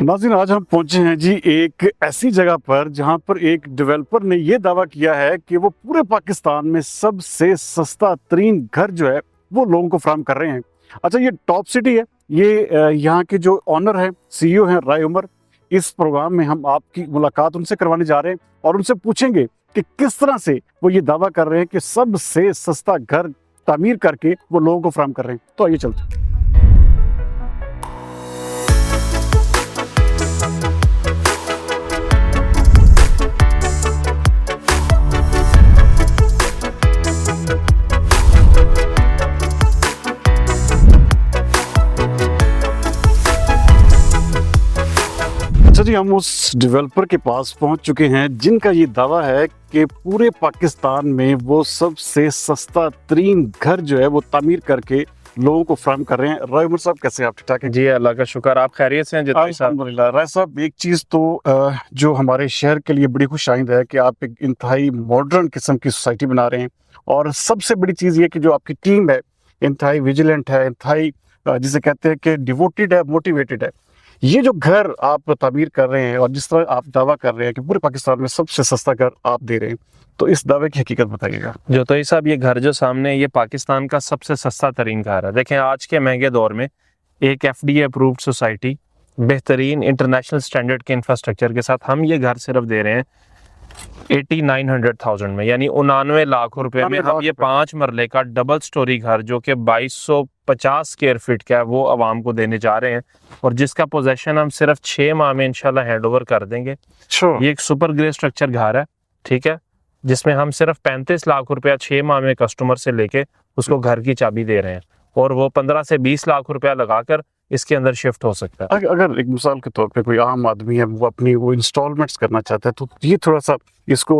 नाज़रीन, आज हम पहुंचे हैं जी एक ऐसी जगह पर जहां पर एक डेवलपर ने ये दावा किया है कि वो पूरे पाकिस्तान में सबसे सस्ता तरीन घर जो है वो लोगों को फराहम कर रहे हैं। अच्छा, ये टॉप सिटी है। ये यहाँ के जो ऑनर हैं, सीईओ हैं राय उमर। इस प्रोग्राम में हम आपकी मुलाकात उनसे करवाने जा रहे हैं और उनसे पूछेंगे कि किस तरह से वो ये दावा कर रहे हैं कि सबसे सस्ता घर तामीर करके वो लोगों को फराहम कर रहे हैं। तो आइए चलते हैं। अच्छा जी, हम उस डेवलपर के पास पहुंच चुके हैं जिनका ये दावा है कि पूरे पाकिस्तान में वो सबसे सस्ता तरीन घर जो है वो तामीर करके लोगों को फराहम कर रहे हैं। राय उमर साहब, कैसे हैं आप? ठीक ठाक हैं जी, अल्लाह का शुक्र। आप खैरियत से हैं? अल्हम्दुलिल्लाह। राय साहब, एक चीज़ तो जो हमारे शहर के लिए बड़ी खुशाइंद है कि आप एक इंतहाई मॉडर्न किस्म की सोसाइटी बना रहे हैं, और सबसे बड़ी चीज़ ये कि जो आपकी टीम है इंतहाई विजिलेंट है, इंतहाई जिसे कहते हैं कि डिवोटेड है, मोटिवेटेड है। ये जो घर आप तामीर कर रहे हैं और जिस तरह आप दावा कर रहे हैं कि पूरे पाकिस्तान में सबसे सस्ता घर आप दे रहे हैं, तो इस दावे की हकीकत बताइएगा। जो तो साहब, ये घर जो सामने है, ये पाकिस्तान का सबसे सस्ता तरीन घर है। देखें, आज के महंगे दौर में एक FDA अप्रूव्ड सोसाइटी, बेहतरीन इंटरनेशनल स्टैंडर्ड के इंफ्रास्ट्रक्चर के साथ हम ये घर सिर्फ दे रहे हैं 89,000 में, यानी 99 लाख रुपए में हम ये 5 मरले का डबल स्टोरी घर जो कि 2250 स्क्वायर फीट का है वो आवाम को देने जा रहे हैं, और जिसका पोजेशन हम सिर्फ 6 माह में इंशाल्लाह हैंड ओवर कर देंगे। ये एक सुपर ग्रे स्ट्रक्चर घर है, ठीक है, जिसमें हम सिर्फ 35 लाख रुपया 6 माह में कस्टमर से लेके उसको घर की चाबी दे रहे हैं, और वो 15 से 20 लाख रुपया लगाकर इसके अंदर शिफ्ट हो सकता है। अगर एक मिसाल के तौर पे कोई आम आदमी है, वो अपनी वो इंस्टॉलमेंट्स करना चाहता है, तो ये थोड़ा सा इसको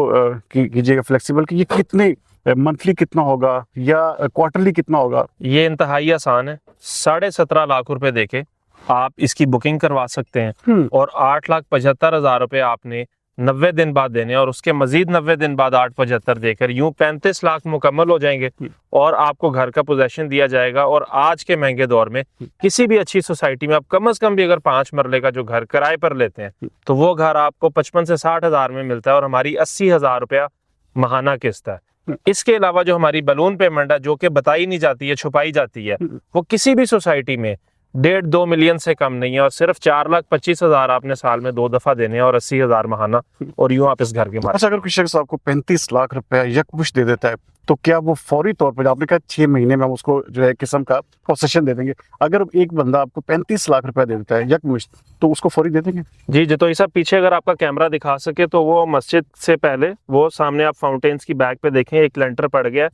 कीजिएगा फ्लेक्सिबल कि ये कितने मंथली कितना होगा या क्वार्टरली कितना होगा। ये इंतहाई आसान है। 17.5 लाख रुपए देके आप इसकी बुकिंग करवा सकते हैं, और 8,75,000 रुपए आपने 90 दिन बाद देने, और उसके मजीद 90 दिन बाद 8,75 देकर यूं 35 लाख मुकम्मल हो जाएंगे और आपको घर का पोजेशन दिया जाएगा। और आज के महंगे दौर में किसी भी अच्छी सोसाइटी में आप कम से कम भी अगर 5 मरले का जो घर किराए पर लेते हैं तो वो घर आपको 55 से 60 हजार में मिलता है, और हमारी 80,000 रुपया माहाना किस्त है। इसके अलावा जो हमारी बलून पेमेंट है, जो कि बताई नहीं जाती है, छुपाई जाती है, वो किसी भी सोसाइटी में 1.5-2 मिलियन से कम नहीं है, और सिर्फ 4,25,000 आपने साल में 2 दफा देने और 80,000 महाना, और यूं आप इस घर के मालिक। अच्छा, अगर कोई शख्स आपको 35 लाख रुपया यकमुश्त दे देता है, तो क्या वो फौरी तौर पर, आपने कहा 6 महीने में हम उसको जो है किस्म का पोसेशन दे देंगे, अगर एक बंदा आपको 35 लाख रुपया दे देता है यकमुश्त, तो उसको फौरी दे देंगे? जी जी, तो ये सब पीछे अगर आपका कैमरा दिखा सके तो वो मस्जिद से पहले वो सामने आप फाउंटेन्स की बैक पे देखें, एक लेंटर पड़ गया,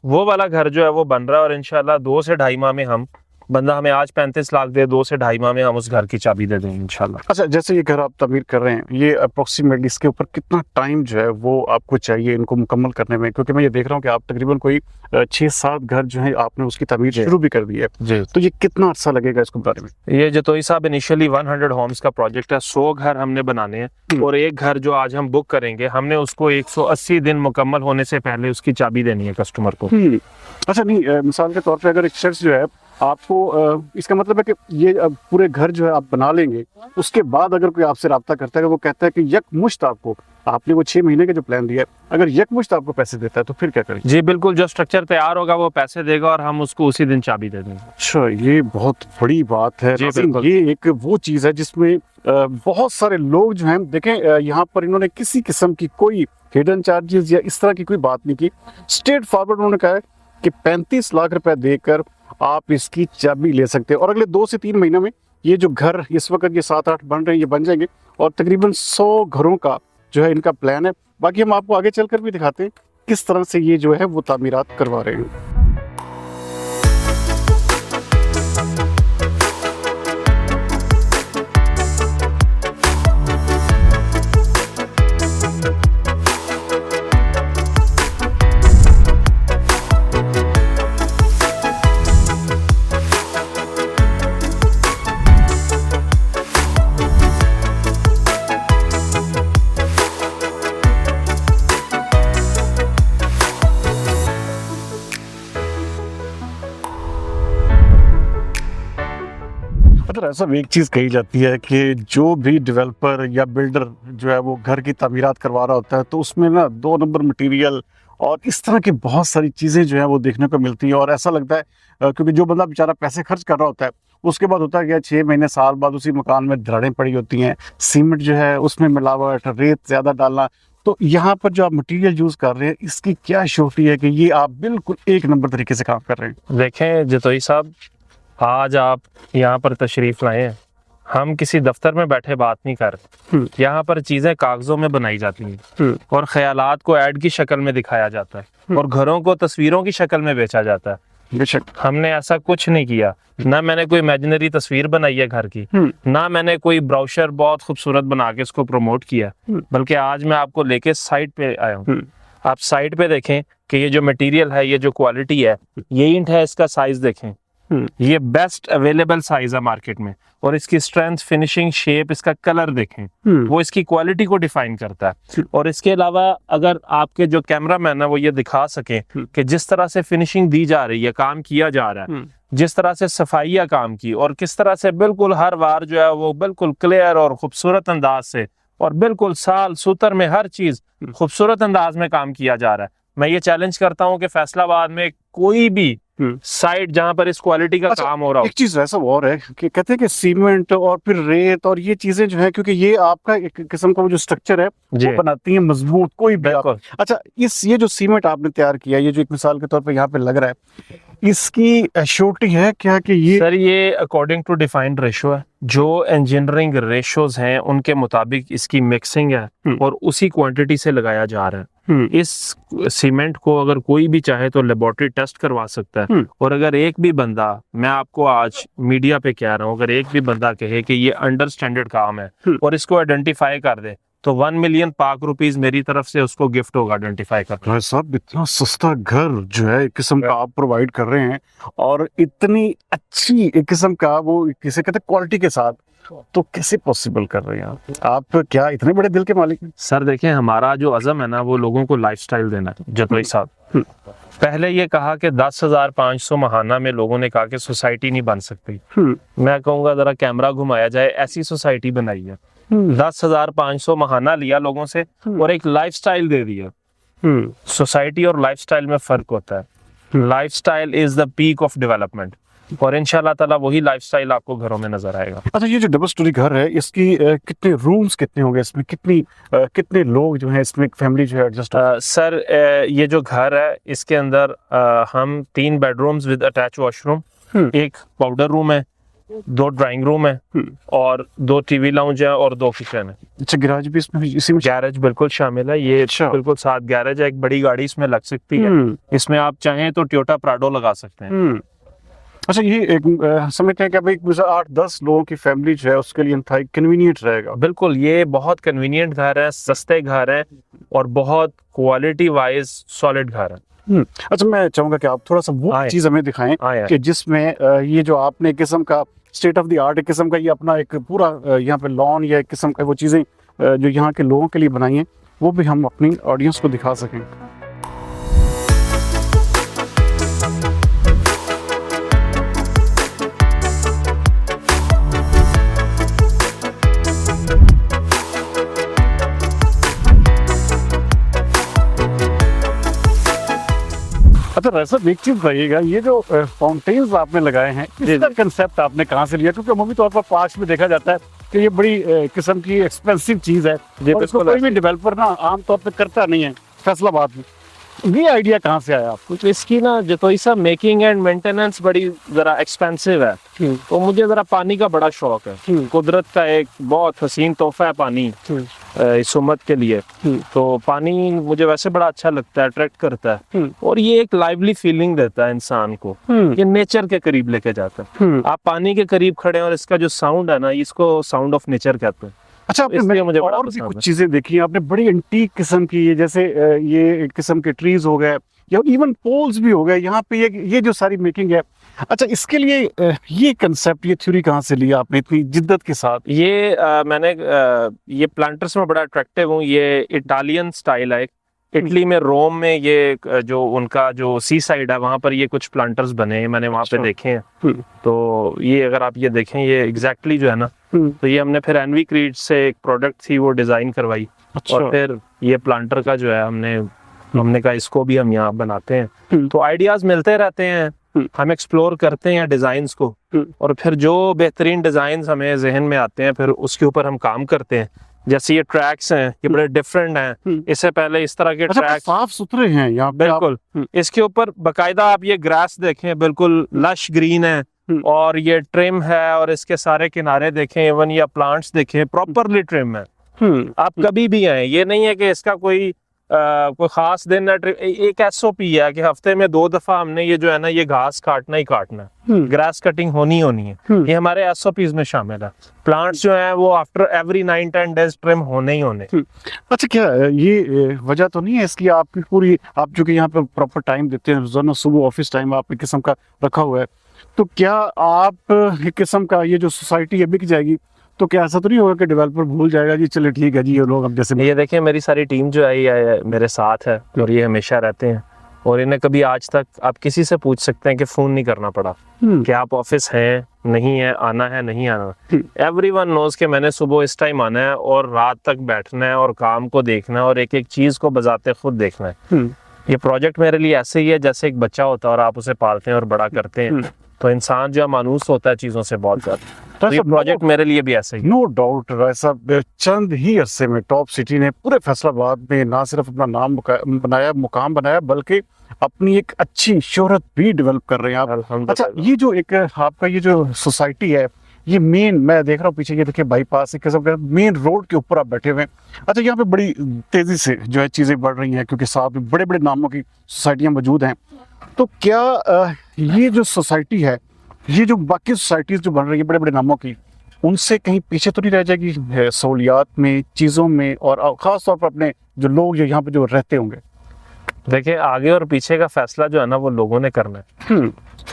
वो वाला घर जो है वो बन रहा है, और इंशाल्लाह 2 से 2.5 माह में हम, बंदा हमें आज 35 लाख दे, 2 से 2.5 माह में हम उस घर की चाबी दे देंगे इंशाल्लाह। अच्छा, जैसे ये घर आप तामीर कर रहे हैं, ये अप्रोक्सीमेटली इसके ऊपर कितना टाइम जो है वो आपको चाहिए इनको मुकम्मल करने में? क्योंकि मैं ये देख रहा हूँ कि आप तकरीबन कोई 6-7 घर जो है आपने उसकी तामीर शुरू भी कर दी है, तो ये कितना अर्सा लगेगा इसको बनाने में? ये जतोई साहब, इनिशियली 100 होम्स का प्रोजेक्ट है, 100 घर हमने बनाने हैं, और एक घर जो आज हम बुक करेंगे हमने उसको 180 दिन मुकम्मल होने से पहले उसकी चाबी देनी है कस्टमर को। अच्छा, नहीं, मिसाल के तौर पर अगर एक शख्स जो है आपको इसका मतलब है कि ये पूरे घर जो है आप बना लेंगे, उसके बाद अगर कोई आपसे रब्ता करता है, वो कहता है कि यकमुश्त आपको, आपने वो 6 महीने का जो प्लान दिया है, अगर यकमुश्त आपको पैसे देता है तो फिर क्या करेंगे? जी बिल्कुल, जो स्ट्रक्चर तैयार होगा वो पैसे देगा और हम उसको उसी दिन चाबी दे देंगे। अच्छा, ये बहुत बड़ी बात है। ये एक वो चीज़ है जिसमें बहुत सारे लोग जो हैं, देखें यहाँ पर इन्होंने किसी किस्म की कोई हिडन चार्जेस या इस तरह की कोई बात नहीं की। स्ट्रेट फॉरवर्ड उन्होंने कहा है कि 35 लाख रुपए देकर आप इसकी चाबी ले सकते हैं, और अगले 2 से 3 महीने में ये जो घर इस वक्त ये 7-8 बन रहे हैं, ये बन जाएंगे, और तकरीबन 100 घरों का जो है इनका प्लान है। बाकी हम आपको आगे चलकर भी दिखाते हैं किस तरह से ये जो है वो तामीरात करवा रहे हैं। अदर ऐसा एक चीज़ कही जाती है कि जो भी डेवलपर या बिल्डर जो है वो घर की तामीरात करवा रहा होता है तो उसमें ना 2 नंबर मटेरियल और इस तरह की बहुत सारी चीज़ें जो है वो देखने को मिलती हैं। और ऐसा लगता है क्योंकि जो बंदा बेचारा पैसे खर्च कर रहा होता है उसके बाद होता है क्या 6 महीने साल बाद उसी मकान में दरारें पड़ी होती हैं, सीमेंट जो है उसमें मिलावट, रेत ज़्यादा डालना। तो यहाँ पर जो आप मटेरियल यूज़ कर रहे हैं इसकी क्या श्योरिटी है कि ये आप बिल्कुल 1 नंबर तरीके से काम कर रहे हैं? देखें जतोई साहब, आज आप यहाँ पर तशरीफ लाए हैं, हम किसी दफ्तर में बैठे बात नहीं कर रहे। यहाँ पर चीजें कागजों में बनाई जाती हैं और ख्यालात को ऐड की शक्ल में दिखाया जाता है और घरों को तस्वीरों की शक्ल में बेचा जाता है। बेशक हमने ऐसा कुछ नहीं किया, ना मैंने कोई इमेजिनरी तस्वीर बनाई है घर की, ना मैंने कोई ब्राउशर बहुत खूबसूरत बना के इसको प्रमोट किया, बल्कि आज मैं आपको लेके साइट पे आया हूँ। आप साइट पे देखें कि ये जो मटेरियल है, ये जो क्वालिटी है, ये ईंट है, इसका साइज देखें, ये बेस्ट अवेलेबल साइज है मार्केट में। और इसकी स्ट्रेंथ, फिनिशिंग, शेप, इसका कलर देखें, वो इसकी क्वालिटी को डिफाइन करता है। और इसके अलावा अगर आपके जो कैमरामैन है वो ये दिखा सके कि जिस तरह से फिनिशिंग दी जा रही है, काम किया जा रहा है, जिस तरह से सफाइयाँ काम की और किस तरह से बिल्कुल हर बार जो है वो बिल्कुल क्लियर और खूबसूरत अंदाज से और बिल्कुल साल सूतर में हर चीज खूबसूरत अंदाज में काम किया जा रहा है। मैं ये चैलेंज करता हूँ कि फैसलाबाद में कोई भी साइट जहां पर इस क्वालिटी का काम हो रहा हो। एक चीज ऐसा और है कि कहते हैं कि सीमेंट और फिर रेत और ये चीजें जो है, क्योंकि ये आपका एक किस्म का वो जो स्ट्रक्चर है वो बनाती है मजबूत कोई भी अच्छा ये जो सीमेंट आपने तैयार किया, ये जो एक मिसाल के तौर पे यहाँ पे लग रहा है, इसकी श्योरिटी है क्या कि ये? सर ये अकॉर्डिंग टू डिफाइंड रेशो है, जो इंजीनियरिंग रेशोज हैं उनके मुताबिक इसकी मिक्सिंग है और उसी क्वांटिटी से लगाया जा रहा है। इस सीमेंट को अगर कोई भी चाहे तो लेबोरेटरी टेस्ट करवा सकता है। और अगर एक भी बंदा, मैं आपको आज मीडिया पे कह रहा हूँ, अगर एक भी बंदा कहे कि ये अंडर स्टैंडर्ड काम है और इसको आइडेंटिफाई कर दे तो 1 मिलियन पाक रुपीस मेरी तरफ से उसको गिफ्ट होगा आइडेंटिफाई कर। भाई साहब, इतना सस्ता घर जो है एक किस्म का आप प्रोवाइड कर रहे हैं और इतनी अच्छी एक किस्म का वो किसे कहते हैं क्वालिटी के साथ, तो कैसे पॉसिबल कर रहे हैं आप क्या इतने बड़े दिल के मालिक हैं? सर देखें, हमारा जो अज़म है ना वो लोगों को लाइफस्टाइल देना है। जतोई साहब, पहले ये कहा कि 10,500 महाना में लोगों ने कहा कि सोसाइटी नहीं बन सकती। मैं कहूँगा जरा कैमरा घुमाया जाए, ऐसी सोसाइटी बनाई है। 10,500 महाना लिया लोगों से और एक लाइफस्टाइल दे दिया। सोसाइटी और लाइफस्टाइल में फर्क होता है। Lifestyle is the peak of development और इंशाल्लाह ताला वही लाइफस्टाइल आपको घरों में नजर आएगा। अच्छा, ये जो डबल स्टोरी घर है इसकी कितने रूम्स कितने होंगे इसमें, कितने लोग जो हैं इसमें, फैमिली जो है एडजस्ट? सर ये जो घर है इसके अंदर हम 3 बेडरूम्स विद अटैच वॉशरूम, एक पाउडर रूम है, 2 ड्राइंग रूम है और 2 टीवी लाउंज है और 2 किचन है। अच्छा, गैराज भी इसमें, इसी में गैरेज बिल्कुल शामिल है। ये बिल्कुल साथ गैरेज है, एक बड़ी गाड़ी इसमें लग सकती है। इसमें आप चाहें तो टोयोटा प्राडो लगा सकते हैं। अच्छा, ये एक समझते हैं कि भाई 8-10 लोगों की फैमिली जो है उसके लिए कन्वीनियंट रहेगा? बिल्कुल, ये बहुत कन्वीनियंट घर है, सस्ते घर है और बहुत क्वालिटी वाइज सॉलिड घर है। अच्छा, मैं चाहूंगा कि आप थोड़ा सा वो चीज हमें दिखाएं कि जिसमें ये जो आपने किस्म का स्टेट ऑफ द आर्ट किस्म का ये अपना एक पूरा यहाँ पे लॉन या एक किस्म का वो चीजें जो यहाँ के लोगों के लिए बनाई हैं वो भी हम अपनी ऑडियंस को दिखा सकें। अच्छा, वैसा एक चीज बताइएगा, ये जो फाउंटेन्स आपने लगाए हैं इसका कंसेप्ट आपने कहाँ से लिया? क्योंकि अमूमी तौर पर पास में देखा जाता है कि ये बड़ी किस्म की एक्सपेंसिव चीज है और इसको कोई भी डेवलपर ना आमतौर पे करता नहीं है फैसलाबाद में। ये आइडिया कहाँ से आया आपको? तो इसकी ना जतोई साहब मेकिंग एंड मेंटेनेंस बड़ी जरा एक्सपेंसिव है। तो मुझे जरा पानी का बड़ा शौक है। कुदरत का एक बहुत हसीन तोहफा है पानी इस उम्मत के लिए। तो पानी मुझे वैसे बड़ा अच्छा लगता है, अट्रैक्ट करता है और ये एक लाइवली फीलिंग देता है इंसान को। ये नेचर के करीब लेके जाता है। आप पानी के करीब खड़े हैं और इसका जो साउंड है ना, इसको साउंड ऑफ नेचर कहते हैं। अच्छा, आपने मुझे और भी कुछ चीजें देखी हैं आपने, बड़ी एंटीक किस्म की, ये जैसे ये एक किस्म के ट्रीज हो गए या इवन पोल्स भी हो गए यहाँ पे, ये जो सारी मेकिंग है। अच्छा, इसके लिए ये कंसेप्ट, ये थ्योरी कहाँ से लिया आपने इतनी जिद्दत के साथ? ये मैंने ये प्लांटर्स में बड़ा अट्रैक्टिव हूँ। ये इटालियन स्टाइल है, इटली में रोम में ये जो उनका जो सी साइड है वहां पर ये कुछ प्लांटर्स बने हैं, मैंने वहां पे देखे हैं। तो ये अगर आप ये देखें ये एग्जैक्टली जो है ना, तो ये हमने फिर एनवी क्रीड से एक प्रोडक्ट थी वो डिजाइन करवाई। और फिर ये प्लांटर का जो है हमने कहा इसको भी हम यहाँ बनाते हैं। तो आइडियाज मिलते रहते हैं, हम एक्सप्लोर करते हैं डिजाइन्स को, और फिर जो बेहतरीन डिजाइन्स हमें जहन में आते हैं फिर उसके ऊपर हम काम करते हैं। जैसे ये ट्रैक्स हैं, ये बड़े डिफरेंट हैं, इससे पहले इस तरह के ट्रैक्स साफ सुथरे हैं यहाँ पे। बिल्कुल, इसके ऊपर बाकायदा आप ये ग्रास देखें, बिल्कुल लश ग्रीन है, और ये ट्रिम है, और इसके सारे किनारे देखें, इवन ये प्लांट्स देखें, प्रॉपरली ट्रिम है। आप कभी भी आए, ये नहीं है कि इसका कोई खास दिन है। एक एसओपी है कि हफ्ते में 2 दफा हमने ये जो है ना ये घास काटना ही काटना है, ग्रास कटिंग होनी है। ये हमारे एसओपीज में शामिल है। प्लांट्स जो है वो आफ्टर एवरी 9-10 डेज ट्रिम होने ही होने। अच्छा, क्या ये वजह तो नहीं है इसकी आपकी पूरी, आप जो कि यहाँ पे प्रॉपर टाइम देते हैं, रोजाना सुबह ऑफिस टाइम आप एक किस्म का रखा हुआ है, तो क्या आप एक किस्म का ये जो सोसाइटी है बिक जाएगी, तो क्या ऐसा तो नहीं होगा कि डेवलपर भूल जाएगा जी चले ठीक है जी ये लोग अब जैसे। ये देखिए मेरी सारी टीम जो है ये मेरे साथ है, और ये हमेशा रहते हैं, और इन्हें कभी आज तक आप किसी से पूछ सकते हैं कि फोन नहीं करना पड़ा कि आप ऑफिस हैं नहीं है, आना है नहीं आना। एवरीवन नोज कि मैंने सुबह इस टाइम आना है और रात तक बैठना है और काम को देखना है और एक एक चीज को बजाते खुद देखना है। ये प्रोजेक्ट मेरे लिए ऐसे ही है जैसे एक बच्चा होता है और आप उसे पालते हैं और बड़ा करते हैं, तो इंसान जो है मानूस होता है चीजों से बहुत ज्यादा। तो ये प्रोजेक्ट मेरे लिए भी ऐसे ही। नो डाउट ऐसा चंद ही अरसे में टॉप सिटी ने पूरे फैसलाबाद में ना सिर्फ अपना नाम बनाया, मुकाम बनाया, बल्कि अपनी एक अच्छी शोहरत भी डेवलप कर रहे हैं आप। अच्छा, ये जो एक आपका ये जो सोसाइटी है, ये मेन मैं देख रहा हूँ पीछे, ये देखिए बाईपास एक किस्म का मेन रोड के ऊपर आप बैठे हुए हैं। अच्छा, यहाँ पे बड़ी तेजी से जो है चीजें बढ़ रही हैं क्योंकि साथ में बड़े बड़े नामों की सोसाइटियाँ मौजूद हैं। तो क्या ये जो सोसाइटी है, ये जो बाकी सोसाइटीज जो बन रही है बड़े बड़े नामों की, उनसे कहीं पीछे तो नहीं रह जाएगी सहूलियात में, चीज़ों में, और ख़ास तौर पर अपने जो लोग जो यहाँ पे जो रहते होंगे? देखिए आगे और पीछे का फैसला जो है ना वो लोगों ने करना है।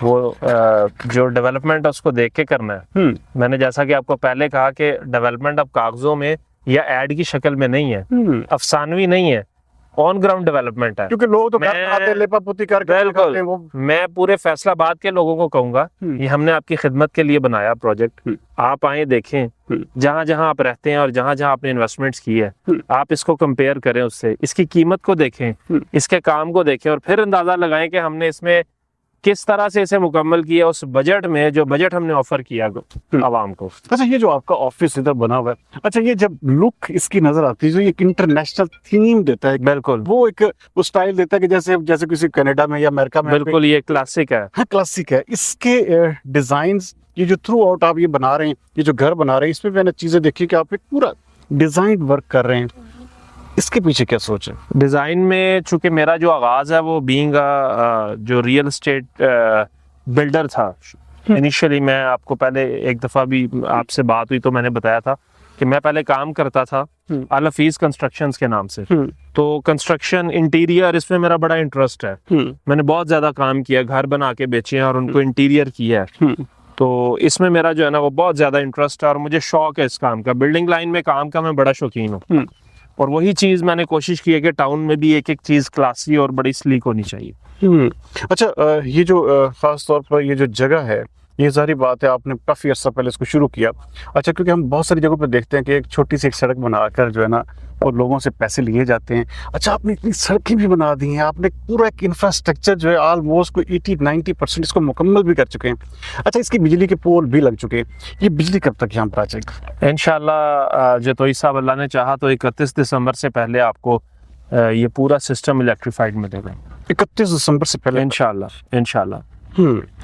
वो जो डेवलपमेंट है उसको देख के करना है। मैंने जैसा कि आपको पहले कहा कि डेवलपमेंट अब कागजों में या एड की शक्ल में नहीं है, अफसानवी नहीं है, ऑन ग्राउंड डेवलपमेंट है। क्योंकि लोग तो लेपापोती करके बिल्कुल वो। मैं पूरे फैसलाबाद के लोगों को कहूंगा ये हमने आपकी खिदमत के लिए बनाया प्रोजेक्ट, आप आए देखें, जहां जहां आप रहते हैं और जहां जहां आपने इन्वेस्टमेंट्स की है आप इसको कंपेयर करें उससे, इसकी कीमत को देखें, इसके काम को देखें, और फिर अंदाजा लगाएं कि हमने इसमें किस तरह से इसे मुकम्मल किया उस बजट में जो बजट हमने ऑफर किया आवाम को। अच्छा, ये जो आपका ऑफिस इधर बना हुआ है, अच्छा ये जब लुक इसकी नजर आती है, जो एक इंटरनेशनल थीम देता है, बिल्कुल वो एक वो स्टाइल देता है कि जैसे जैसे किसी कनाडा में या अमेरिका में। बिल्कुल ये क्लासिक है। हाँ, क्लासिक है। इसके डिजाइन्स ये जो थ्रू आउट आप ये बना रहे हैं, ये जो घर बना रहे हैं, इसमें मैंने चीजें देखी कि आप एक पूरा डिजाइन वर्क कर रहे हैं, इसके पीछे क्या सोच है? डिजाइन में चूंकि मेरा जो आगाज है वो बीइंग जो रियल एस्टेट बिल्डर था इनिशियली, मैं आपको पहले एक दफा भी आपसे बात हुई तो मैंने बताया था कि मैं पहले काम करता था अल हफीज कंस्ट्रक्शंस के नाम से। तो कंस्ट्रक्शन इंटीरियर इसमें मेरा बड़ा इंटरेस्ट है, मैंने बहुत ज्यादा काम किया, घर बना के बेचे हैं और उनको इंटीरियर किया है। तो इसमें मेरा जो है ना वो बहुत ज्यादा इंटरेस्ट है और मुझे शौक है इस काम का, बिल्डिंग लाइन में काम का मैं बड़ा शौकीन हूँ। और वही चीज मैंने कोशिश की है कि टाउन में भी एक एक चीज क्लासी और बड़ी स्लीक होनी चाहिए। अच्छा, ये जो खास तौर पर ये जो जगह है, ये सारी बात है आपने काफी अर्सा पहले इसको शुरू किया। अच्छा, क्योंकि हम बहुत सारी जगहों पर देखते हैं कि एक छोटी सी एक सड़क बनाकर जो है ना और लोगों से पैसे लिए जाते हैं। अच्छा, आपने इतनी सड़कें भी बना दी हैं, आपने पूरा एक इंफ्रास्ट्रक्चर जो है ऑलमोस्ट कोई 80-90% इसको मुकम्मल भी कर चुके हैं। अच्छा, इसकी बिजली के पोल भी लग चुके हैं, ये बिजली कब तक यहाँ पर आ जाएगी? इंशाल्लाह जतोई साहब अल्लाह ने चाहा तो 31 दिसंबर से पहले आपको ये पूरा सिस्टम इलेक्ट्रीफाइड मिलेगा। 31 दिसंबर से पहले? इंशाल्लाह इंशाल्लाह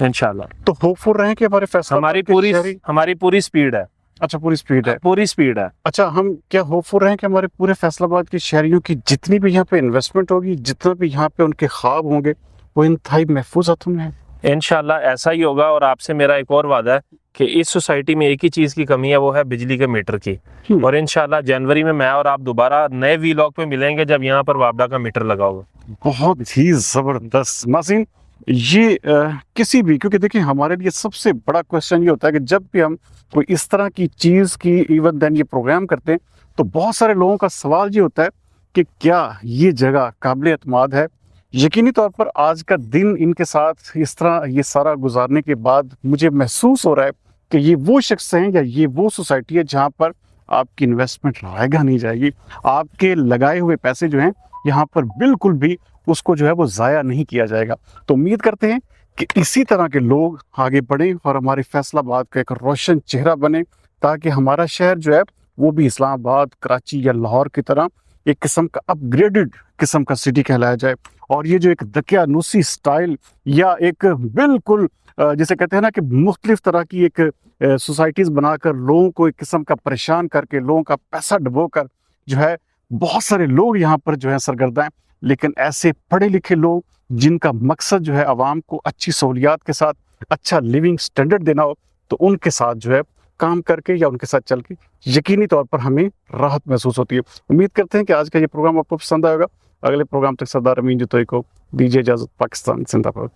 इंशाल्लाह। तो होपफुल रहें कि हमारे फैसला हमारी पूरी स्पीड है। अच्छा, पूरी स्पीड है? पूरी स्पीड है। अच्छा, हम क्या होपफुल रहें कि हमारे पूरे फैसलाबाद के शहरियों की जितनी भी यहाँ पे इन्वेस्टमेंट होगी, जितना भी यहाँ पे उनके ख्वाब होंगे, वो इंतहाई महफूज हाथों में है? इंशाल्लाह ऐसा ही होगा। और आपसे मेरा एक और वादा है कि इस सोसाइटी में एक ही चीज की कमी है, वो है बिजली के मीटर की। और इंशाल्लाह जनवरी में मैं और आप दोबारा नए वीलॉग पे मिलेंगे जब यहाँ पर वापडा का मीटर लगा होगा। बहुत ही जबरदस्त नाज़रीन, ये किसी भी, क्योंकि देखिए हमारे लिए सबसे बड़ा क्वेश्चन ये होता है कि जब भी हम कोई इस तरह की चीज़ की इवन देन ये प्रोग्राम करते हैं तो बहुत सारे लोगों का सवाल ये होता है कि क्या ये जगह काबिल एतमाद है। यकीनी तौर पर आज का दिन इनके साथ इस तरह ये सारा गुजारने के बाद मुझे महसूस हो रहा है कि ये वो शख्स हैं या ये वो सोसाइटी है जहाँ पर आपकी इन्वेस्टमेंट रहेगा नहीं जाएगी। आपके लगाए हुए पैसे जो हैं यहाँ पर बिल्कुल भी उसको जो है वो ज़ाया नहीं किया जाएगा। तो उम्मीद करते हैं कि इसी तरह के लोग आगे बढ़ें और हमारे फैसलाबाद का एक रोशन चेहरा बने, ताकि हमारा शहर जो है वो भी इस्लामाबाद, कराची या लाहौर की तरह एक किस्म का अपग्रेडेड किस्म का सिटी कहलाया जाए। और ये जो एक दकियानूसी स्टाइल या एक बिल्कुल जिसे कहते हैं ना कि मुख्तलिफ तरह की एक सोसाइटीज़ बनाकर लोगों को एक किस्म का परेशान करके लोगों का पैसा डुबो कर जो है बहुत सारे लोग यहाँ पर जो है सरगर्दा हैं। लेकिन ऐसे पढ़े लिखे लोग जिनका मकसद जो है आवाम को अच्छी सहूलियात के साथ अच्छा लिविंग स्टैंडर्ड देना हो, तो उनके साथ जो है काम करके या उनके साथ चल के यकीनी तौर पर हमें राहत महसूस होती है। उम्मीद करते हैं कि आज का ये प्रोग्राम आपको पसंद आएगा। अगले प्रोग्राम तक सरदार अमीन जतोई को दीजिए इजाज़त। पाकिस्तान जिंदाबाद।